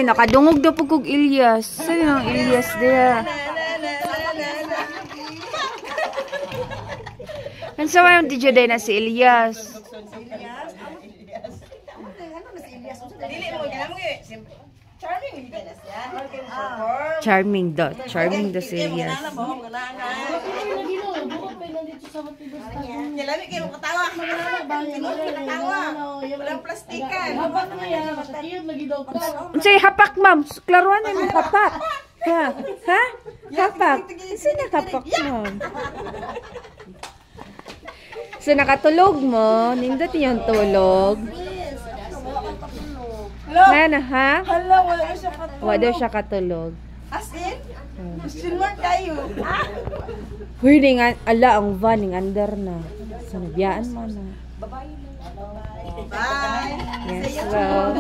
Nakadungog na po kong Ilyas. Saan yung Ilyas dia? Ano sa mayroong DJ day na si Ilyas? Charming daw. Charming daw si Ilyas. Lami kayo katawa. Walang plastikan. Unsay hapak, ma'am? Klaruan na yung hapak. Ha? Ha? Hapak. Sino hapak, ma'am? So, nakatulog mo. Nindot yung tulog. Nana, ha? Hala, wala siya katulog. Wala siya katulog. As in? Silmar tayo. Huy, ala, ang van, ng under na. So, nabiyaan mo na. Bye. Yes, well.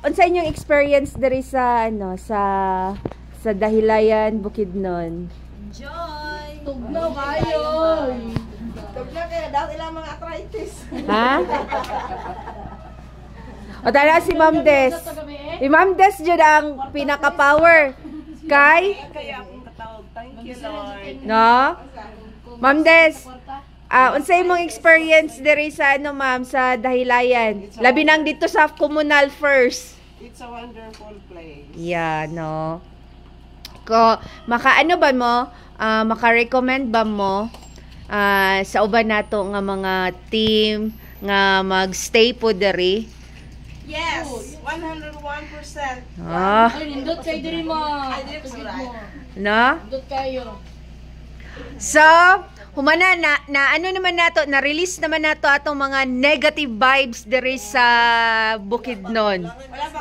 Unsa inyong experience diri sa, sa Dahilayan, Bukidnon? Enjoy! Tugnaw kayo! Tugnaw kayo, daw ilang mga arthritis. Ha? O tala si Ma'am Des. Si Ma'am Des dyan ang pinaka-power. Kay? Kaya akong katawag. Thank you, Lord. No? Ma'am Des, unsay mong experience diri sa ma'am, sa Dahilayan? Labi nang dito sa communal first. It's a wonderful place. Yeah, no. Maka-ano ba mo? Maka-recommend ba mo sa uban nato nga mga team nga mag-stay po diri? Yes, 101%. Ay, nindot kayo diri mo. No? Nindot kayo. So, humana na ano naman nato, na-release naman nato atong mga negative vibes diri sa Bukidnon.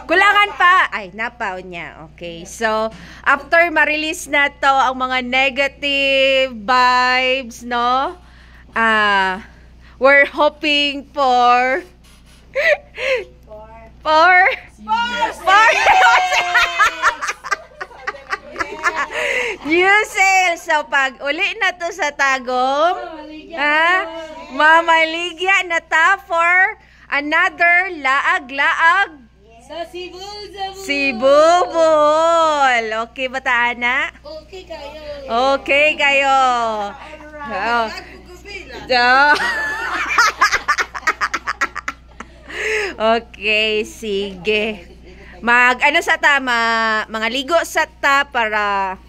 Kulangan pa. Ay, napaw niya. Okay. So, after ma-release na to ang mga negative vibes, no? We're hoping for new sales. So, pag uli na to sa Tagum, mamaligya na ta for another laag-laag Sa Sibubol. Okay ba ta, Ana? Okay kayo. Okay kayo. Oh. Okay, sige. Ano sa tama, mga ligo sa ta para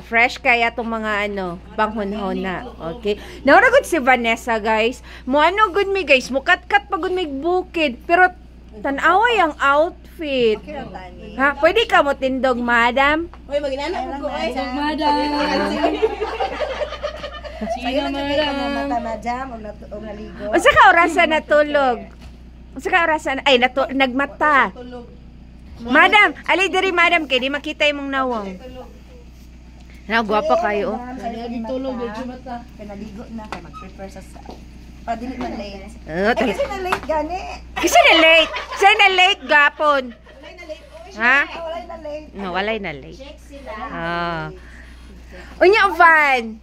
fresh kaya itong mga panghunhon na. Okay. Nauragod si Vanessa, guys. Mo good mi, guys. Mo kat-kat pagod may bukid. Pero tanaway ang outfit. Ha? Pwede ka mo tindog, madam? Uy, mag-inana ko ay. Madam. Sino madam? Unsa ka orasan natulog? Unsa ka orasan? Ay, nagmata. Madam, ali diri madam kay di makita imong nawong. Gwapa kayo. Lagi tulog medyo mata. Pinaligo na kay mag-prepare sa dili man late. Kasi na late gani. Kasi na late. Kasi na late gapon. Walay na late. Ha? Walay na late. No, walay na late. Check sila. Unya van.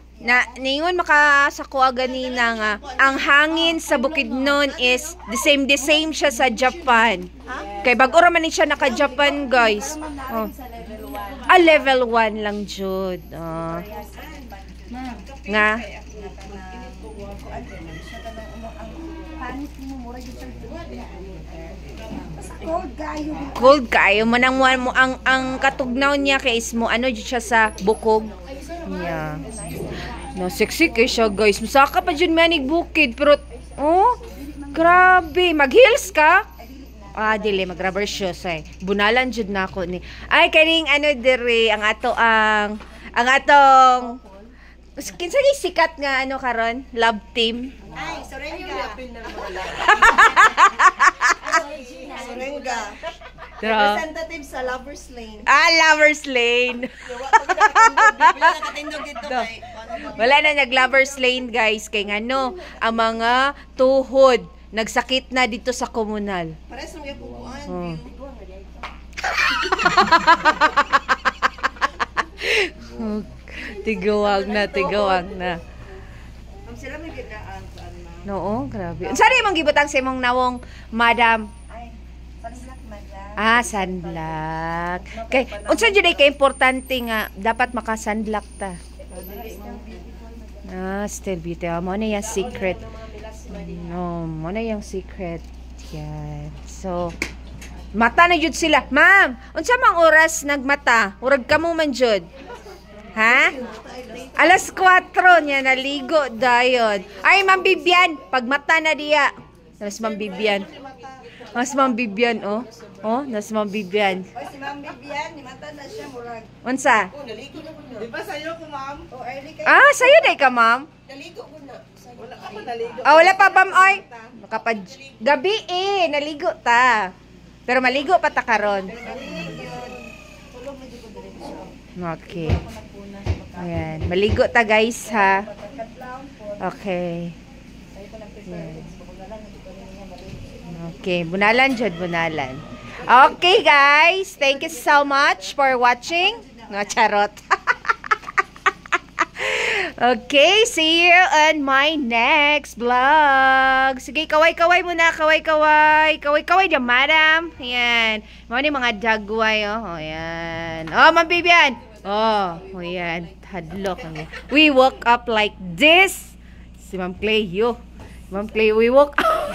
Ningon makasakuha ganina nga ang hangin sa Bukidnon is the same siya sa Japan. Kay bago ra man ni siya naka-Japan, guys. Level 1 lang jud. Nga. Cold kayo mo nang mo ang katugnaw niya kay is mo jud siya sa bukog. Yeah. No, sexy kay siya, guys. Masaka pa dyan manig bukid. Pero, grabe. Mag-heels ka? Dili. Mag-rubber shoes, ay. Bunalan dyan na ako ni. Ay, kaning diri, ang atong, kinsa ni sikat nga, karon? Love team? Ay, Sorenga. Sorenga. Representative sa Lover's Lane. Lover's Lane. Wala na nag-Lover's Lane, guys. Kay ang mga tuhod nagsakit na dito sa komunal. Pares mo yung pupuan. Tigawag na. Ang sila may gidaan sa No, grabe. Saan imong gibutang sa imong nawong, madam? Ay, sunblock madam. Ah, sunblock. Kay unsa jud kay importante nga dapat maka-sunblock ta. Ah, still beautiful. Mo na yung secret. No, mo na yung secret. Yan. So, mata na jud sila. Ma'am, unsa mang oras nagmata? Urag kamo man jud. Ha? Alas 4 niya naligo dayon. Ay, Ma'am Bibian, pag mata na diya. Nas Ma'am Bibian. Mas Ma'am Bibian, oh. Oh, nas Ma'am Bibian. Oy, si Ma'am Bibian, ni mata na siya murag. Unsa? Di ba sa'yo ko, ma'am? O, early kayo. Ah, sayo day ka, Ma'am. Naligo ko na. Wala ka pa naligo. Ah, wala pa, Ma'am, oy. Makapad. Gabi naligo ta. Pero maligo pa ta karon. Okay. Ayan, maligo ta guys ha. Okay. Ayan. Okay, bunalan jud, bunalan. Okay guys, thank you so much for watching. No charot. Okay, see you on my next vlog. Sige, kaway-kaway muna, kaway-kaway. Kaway-kaway dyan, madam. Ayan. Mga ni mga jagway, oh. Ayan. Oh, Ma'am Bibian. Oh, ayan. Hadlok. We woke up like this. Si Ma'am Clay, yo. Ma'am Clay, we woke up.